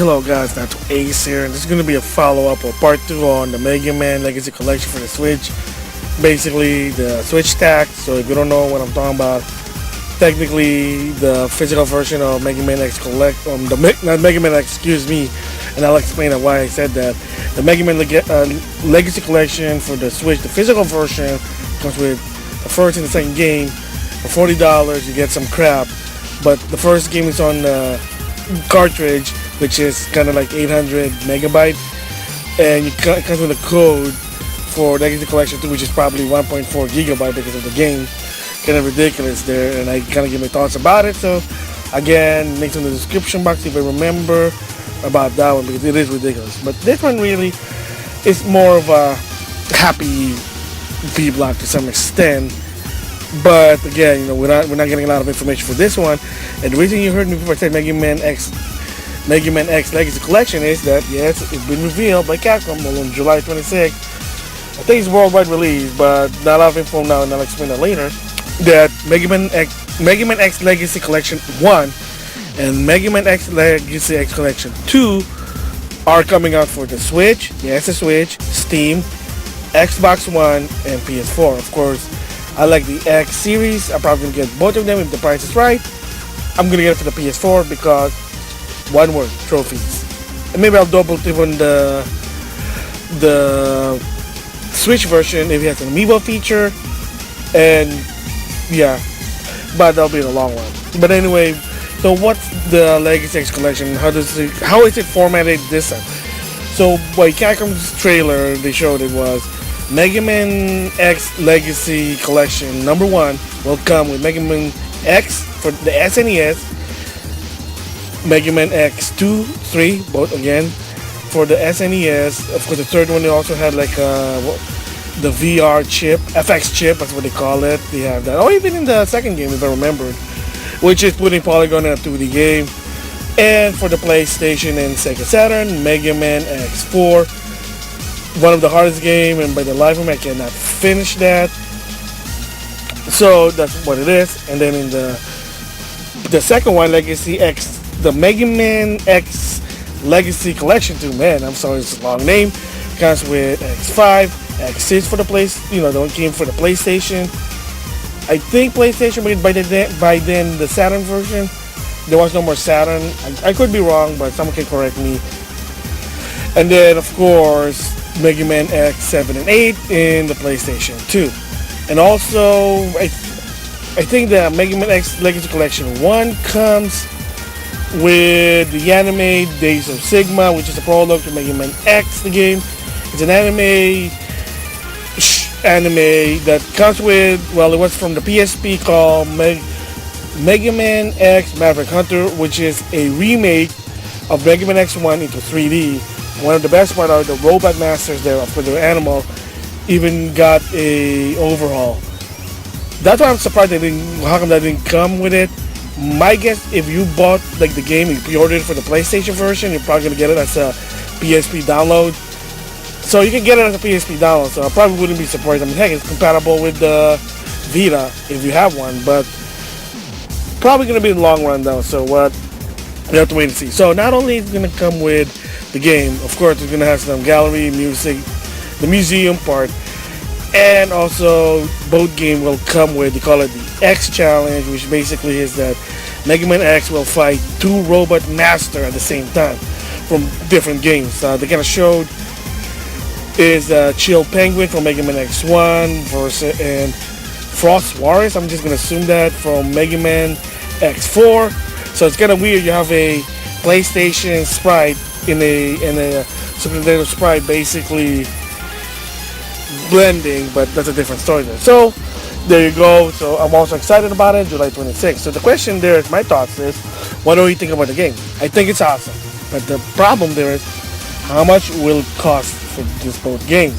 Hello guys, NautoAce here, and this is going to be a follow-up or part 2 on the Mega Man Legacy Collection for the Switch. Basically, the Switch stack, so if you don't know what I'm talking about, technically the physical version of Mega Man X not Mega Man X, excuse me, and I'll explain why I said that. The Mega Man Legacy Collection for the Switch, the physical version, comes with the first and the second game. For $40, you get some crap, but the first game is on cartridge, which is kind of like 800 megabyte, and it comes with a code for Legacy Collection 2, which is probably 1.4 gigabyte because of the game. Kind of ridiculous there, and I kind of give my thoughts about it. So again, links in the description box if I remember about that one, because it is ridiculous. But this one really is more of a happy B-block to some extent. But again, we're not getting a lot of information for this one. And the reason you heard me before I said Mega Man X Legacy Collection is that yes, it's been revealed by Capcom on July 26th. I think it's worldwide release, but not a lot of info now, and I'll explain that later. That Mega Man X Legacy Collection 1 and Mega Man X Legacy X Collection 2 are coming out for the Switch, yes, the Switch, Steam, Xbox One, and PS4. Of course, I like the X series. I'm probably gonna get both of them if the price is right. I'm gonna get it for the PS4 because one word, trophies. And maybe I'll double tip on the Switch version if it has an amiibo feature. And yeah, but that'll be in the long run. But anyway, so what's the Legacy X Collection? How is it formatted this time? So by Capcom's trailer, they showed it was Mega Man X Legacy Collection number 1 will come with Mega Man X for the SNES, Mega Man X 2, 3, both again for the SNES. Of course, the third one they also had like the VR chip, FX chip, that's what they call it. They have that. Oh, even in the second game, if I remember, which is putting Polygon in a 2D game. And for the PlayStation and Sega Saturn, Mega Man X4. One of the hardest game, and by the life of me I cannot finish that. So that's what it is. And then in the second one, Legacy X, the Mega Man X Legacy Collection 2, man, I'm sorry, it's a long name. Comes with X5, X6 for the the one came for the PlayStation. I think PlayStation, but by then the Saturn version, there was no more Saturn. I could be wrong, but someone can correct me. And then of course Mega Man X 7 and 8 in the PlayStation 2. And also, I think the Mega Man X Legacy Collection 1 comes with the anime Days of Sigma, which is a prologue to Mega Man X, the game. It's an anime that comes with, well, it was from the PSP called Mega Man X Maverick Hunter, which is a remake of Mega Man X1 into 3D. One of the best part are the robot masters there for their animal even got a overhaul. That's why I'm surprised how come that didn't come with it. My guess, if you bought like the game, you pre-ordered it for the PlayStation version, you're probably gonna get it as a PSP download. So you can get it as a PSP download. So I probably wouldn't be surprised. I mean, heck, it's compatible with the Vita if you have one, but probably gonna be in the long run though. So what? You have to wait and see. So not only is it gonna come with the game, of course, it's gonna have some gallery, music, the museum part, and also both game will come with, they call it the X Challenge, which basically is that Mega Man X will fight 2 robot master at the same time from different games. They kind of showed is Chill Penguin from Mega Man X1 versus and Frost Warriors. I'm just gonna assume that from Mega Man X4. So it's kind of weird. You have a PlayStation sprite in a Super Nintendo sprite, basically blending, but that's a different story there. So there you go. So I'm also excited about it. July 26th. So the question there is, my thoughts is, what do you think about the game? I think it's awesome, but the problem there is, how much will it cost for just both games?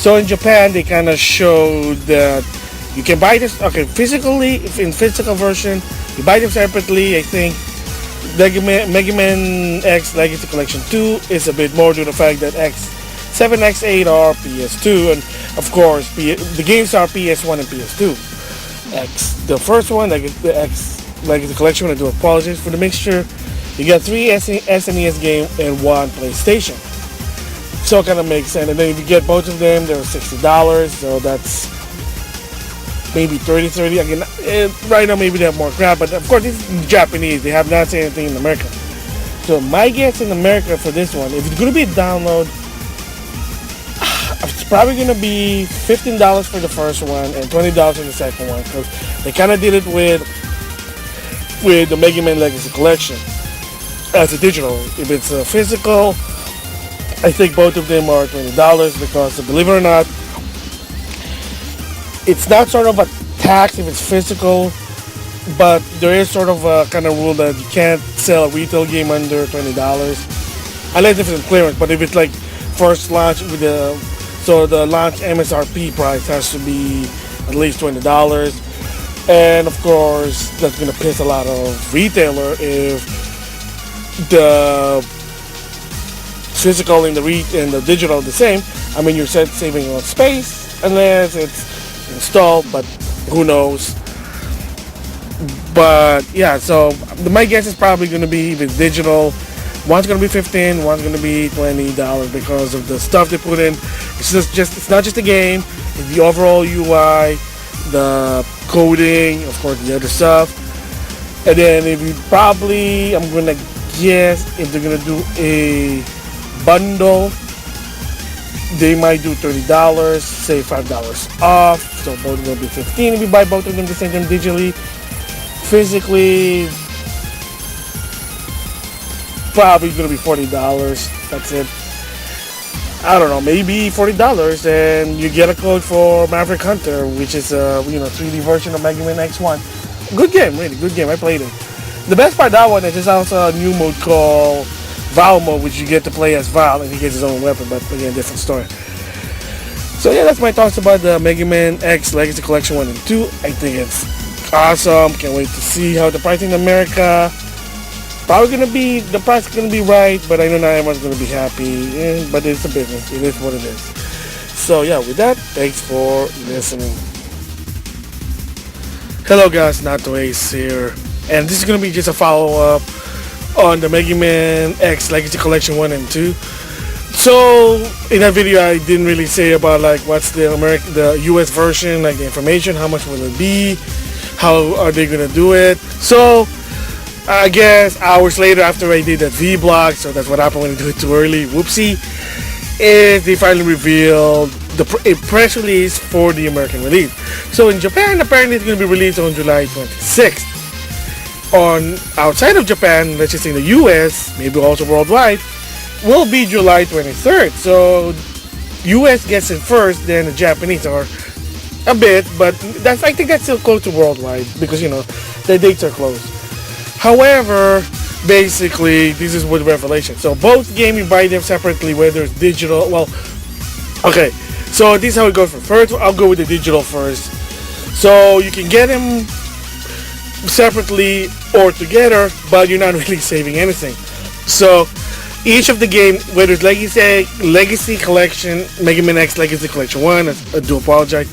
So in Japan, they kind of showed that you can buy this, okay, physically, in physical version, you buy them separately. I think Mega Man X Legacy Collection 2 is a bit more due to the fact that X7, X8 are PS2, and of course, the games are PS1 and PS2. The first one, like the X Legacy Collection, I do apologize for the mixture. You get 3 SNES games and 1 PlayStation. So it kind of makes sense. And then if you get both of them, they're $60. So that's maybe 30. Again, right now maybe they have more crap, but of course this is Japanese. They have not said anything in America. So my guess in America for this one, if it's going to be a download, it's probably going to be $15 for the first one and $20 for the second one, because they kind of did it with the Megaman Legacy Collection as a digital. If it's a physical, I think both of them are $20, because believe it or not, it's not sort of a tax if it's physical, but there is sort of a kind of rule that you can't sell a retail game under $20 unless if it's in clearance. But if it's like first launch with the launch MSRP price has to be at least $20, and of course that's gonna piss a lot of retailer if the physical and the digital are the same. I mean, you're saving on space unless it's installed, but who knows. But yeah, so my guess is probably going to be if it's digital, one's going to be $15, one's going to be $20 because of the stuff they put in. It's not just a game, it's the overall UI, the coding, of course the other stuff. And then if you probably, I'm going to guess if they're going to do a bundle, they might do $30, say $5 off, so both will be $15 if you buy both of them the same time digitally. Physically, probably going to be $40. That's it. I don't know, maybe $40, and you get a code for Maverick Hunter, which is a 3D version of Megaman X1. Good game, really good game. I played it. The best part of that one is there's also a new mode called Val mode, which you get to play as Val, and he gets his own weapon, but again, different story. So yeah, that's my thoughts about the Megaman X Legacy Collection 1 and 2. I think it's awesome. Can't wait to see how the pricing in America. Probably the price is gonna be right, but I know not everyone's gonna be happy. But it's a business. It is what it is. So yeah, with that, thanks for listening. Hello guys, NautoAis here, and this is gonna be just a follow-up on the Megaman X Legacy Collection 1 and 2. So in that video I didn't really say about like what's the US version, like the information, how much will it be, how are they gonna do it. So I guess hours later after I did that vlog, so that's what happened when I do it too early, whoopsie, is they finally revealed a press release for the American release. So in Japan, apparently it's gonna be released on July 26th. On outside of Japan, let's just say in the US, maybe also worldwide, will be July 23rd. So US gets it first, then the Japanese are a bit, but I think that's still close to worldwide because the dates are close. However, basically this is with revelation. So both games you buy them separately, whether it's digital. Well, okay. So this is how it goes. First, I'll go with the digital first. So you can get them separately or together, but you're not really saving anything. So each of the game, whether it's Legacy Collection, Megaman X Legacy Collection 1, I do apologize,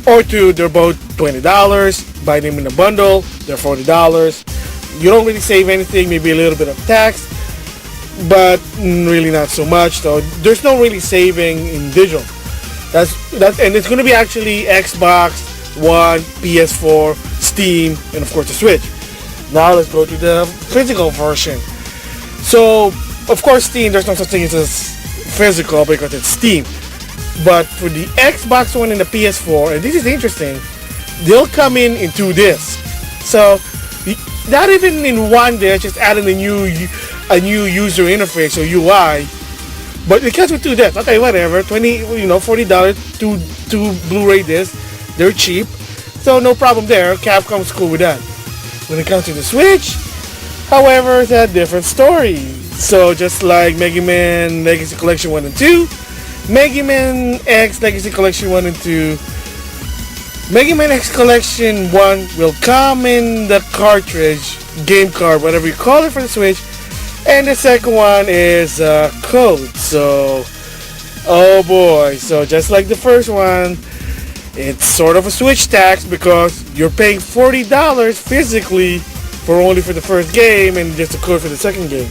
or 2, they're both $20. Buy them in a bundle, they're $40. You don't really save anything, maybe a little bit of tax, but really not so much. So there's no really saving in digital. That's and it's going to be actually Xbox One, PS4, Steam, and of course the Switch. Now let's go to the physical version. So of course Steam, there's no such thing as physical because it's Steam. But for the Xbox One and the PS4, and this is interesting, they'll come in 2 discs. So not even in one disc, just adding a new user interface or UI. But it comes with 2 discs. Okay, whatever. $40, two Blu-ray discs. They're cheap, so no problem there. Capcom's cool with that. When it comes to the Switch, however, it's a different story. So just like Megaman Legacy Collection 1 and 2, Megaman X Legacy Collection 1 and 2, Megaman X Collection 1 will come in the cartridge, game card, whatever you call it for the Switch, and the second one is code. So, oh boy, so just like the first one, it's sort of a Switch tax because you're paying $40 physically for only for the first game and just a code for the second game.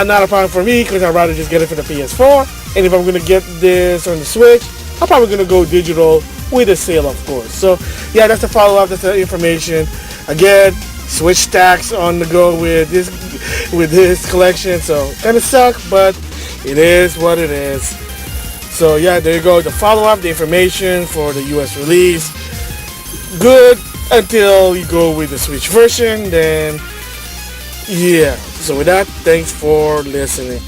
Not a problem for me because I'd rather just get it for the PS4. And if I'm gonna get this on the Switch, I'm probably gonna go digital with a sale, of course. So yeah, that's the follow-up. That's the information. Again, Switch stacks on the go with this collection. So kind of suck, but it is what it is. So yeah, there you go. The follow-up, the information for the US release. Good until you go with the Switch version. Then yeah. So with that, thanks for listening.